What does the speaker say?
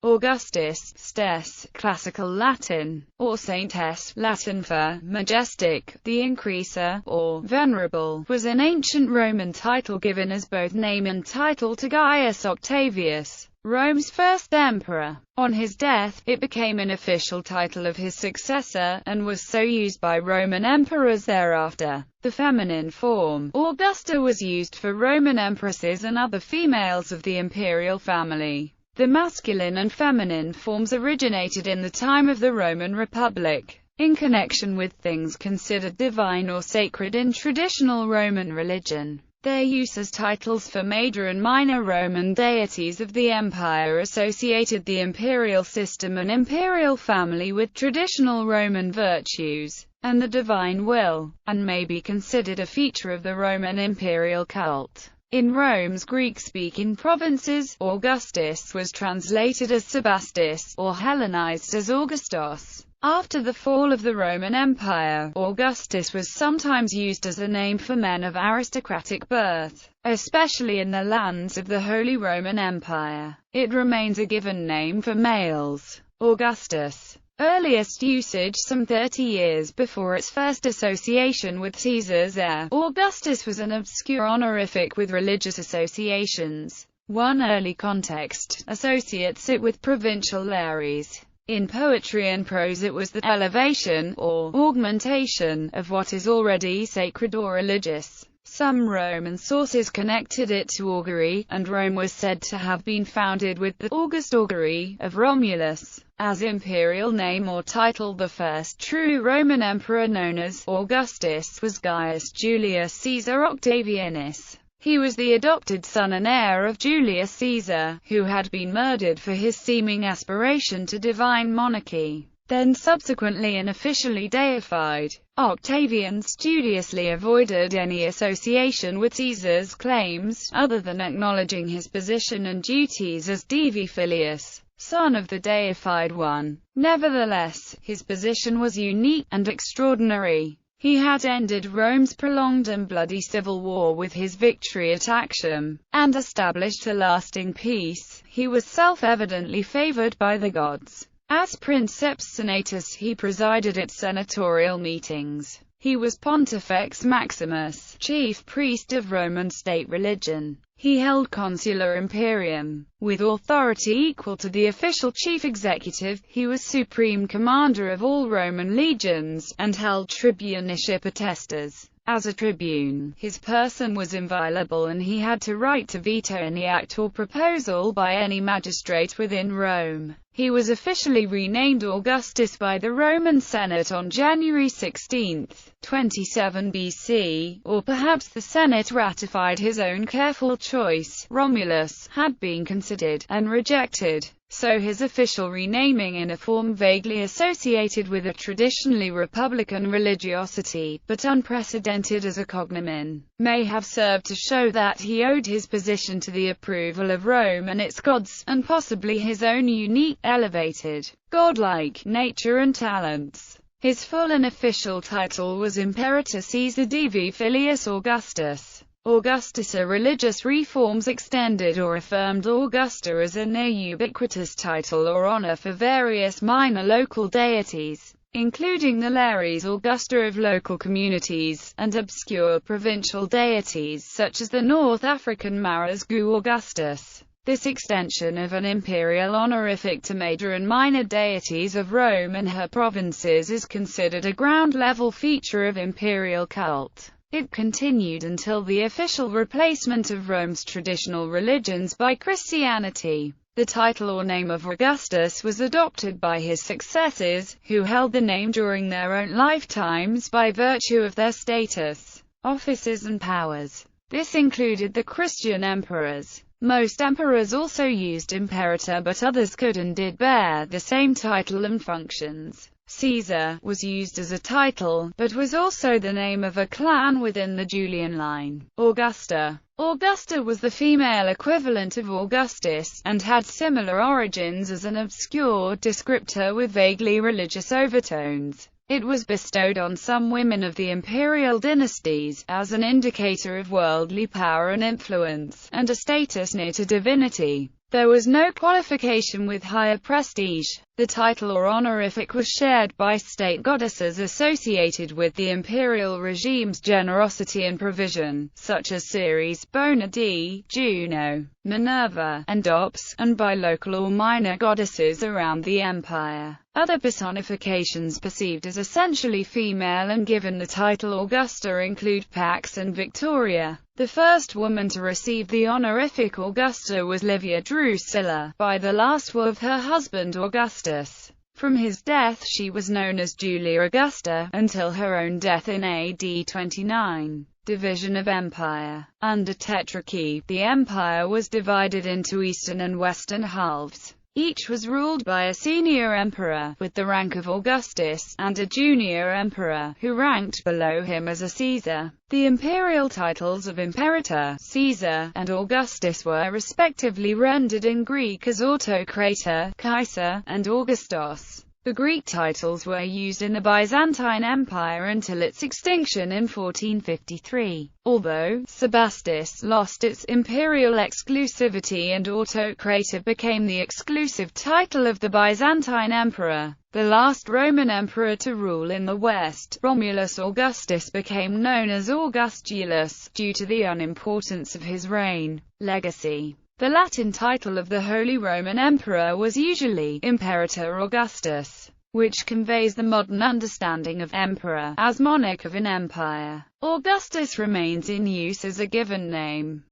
Augustus, Stes, Classical Latin, or Saint S, Latin for majestic, the increaser, or venerable, was an ancient Roman title given as both name and title to Gaius Octavius, Rome's first emperor. On his death, it became an official title of his successor, and was so used by Roman emperors thereafter. The feminine form, Augusta, was used for Roman empresses and other females of the imperial family. The masculine and feminine forms originated in the time of the Roman Republic, in connection with things considered divine or sacred in traditional Roman religion. Their use as titles for major and minor Roman deities of the empire associated the imperial system and imperial family with traditional Roman virtues and the divine will, and may be considered a feature of the Roman imperial cult. In Rome's Greek-speaking provinces, Augustus was translated as Sebastus, or Hellenized as Augustus. After the fall of the Roman Empire, Augustus was sometimes used as a name for men of aristocratic birth, especially in the lands of the Holy Roman Empire. It remains a given name for males. Augustus. Earliest usage some 30 years before its first association with Caesar's heir. Augustus was an obscure honorific with religious associations. One early context associates it with provincial lares. In poetry and prose it was the elevation, or augmentation, of what is already sacred or religious. Some Roman sources connected it to augury, and Rome was said to have been founded with the August augury of Romulus as imperial name or title. The first true Roman emperor known as Augustus was Gaius Julius Caesar Octavianus. He was the adopted son and heir of Julius Caesar, who had been murdered for his seeming aspiration to divine monarchy, then subsequently and officially deified. Octavian studiously avoided any association with Caesar's claims, other than acknowledging his position and duties as Divi Filius, son of the deified one. Nevertheless, his position was unique and extraordinary. He had ended Rome's prolonged and bloody civil war with his victory at Actium, and established a lasting peace. He was self-evidently favored by the gods. As Princeps Senatus he presided at senatorial meetings. He was Pontifex Maximus, chief priest of Roman state religion. He held consular imperium, with authority equal to the official chief executive. He was supreme commander of all Roman legions, and held tribuneship attestas. As a tribune, his person was inviolable and he had the right to veto any act or proposal by any magistrate within Rome. He was officially renamed Augustus by the Roman Senate on January 16, 27 BC, or perhaps the Senate ratified his own careful choice. Romulus had been considered and rejected, so his official renaming in a form vaguely associated with a traditionally republican religiosity, but unprecedented as a cognomen, may have served to show that he owed his position to the approval of Rome and its gods, and possibly his own unique, elevated, godlike nature and talents. His full and official title was Imperator Caesar Divi Filius Augustus. Augustusa religious reforms extended or affirmed Augusta as a near-ubiquitous title or honor for various minor local deities, including the Lares Augusta of local communities, and obscure provincial deities such as the North African Maras Gu Augustus. This extension of an imperial honorific to major and minor deities of Rome and her provinces is considered a ground-level feature of imperial cult. It continued until the official replacement of Rome's traditional religions by Christianity. The title or name of Augustus was adopted by his successors, who held the name during their own lifetimes by virtue of their status, offices and powers. This included the Christian emperors. Most emperors also used imperator, but others could and did bear the same title and functions. Caesar was used as a title, but was also the name of a clan within the Julian line. Augusta was the female equivalent of Augustus, and had similar origins as an obscure descriptor with vaguely religious overtones. It was bestowed on some women of the imperial dynasties, as an indicator of worldly power and influence, and a status near to divinity. There was no qualification with higher prestige. The title or honorific was shared by state goddesses associated with the imperial regime's generosity and provision, such as Ceres, Bona Dea, Juno, Minerva, and Ops, and by local or minor goddesses around the empire. Other personifications perceived as essentially female and given the title Augusta include Pax and Victoria. The first woman to receive the honorific Augusta was Livia Drusilla, by the last will of her husband Augustus. From his death she was known as Julia Augusta, until her own death in AD 29. Division of empire. Under Tetrarchy, the empire was divided into eastern and western halves. Each was ruled by a senior emperor, with the rank of Augustus, and a junior emperor, who ranked below him as a Caesar. The imperial titles of Imperator, Caesar, and Augustus were respectively rendered in Greek as Autocrator, Kaiser, and Augustos. The Greek titles were used in the Byzantine Empire until its extinction in 1453. Although Sebastus lost its imperial exclusivity and Autocrator became the exclusive title of the Byzantine emperor, the last Roman emperor to rule in the West, Romulus Augustus became known as Augustulus, due to the unimportance of his reign. Legacy. The Latin title of the Holy Roman Emperor was usually Imperator Augustus, which conveys the modern understanding of emperor as monarch of an empire. Augustus remains in use as a given name.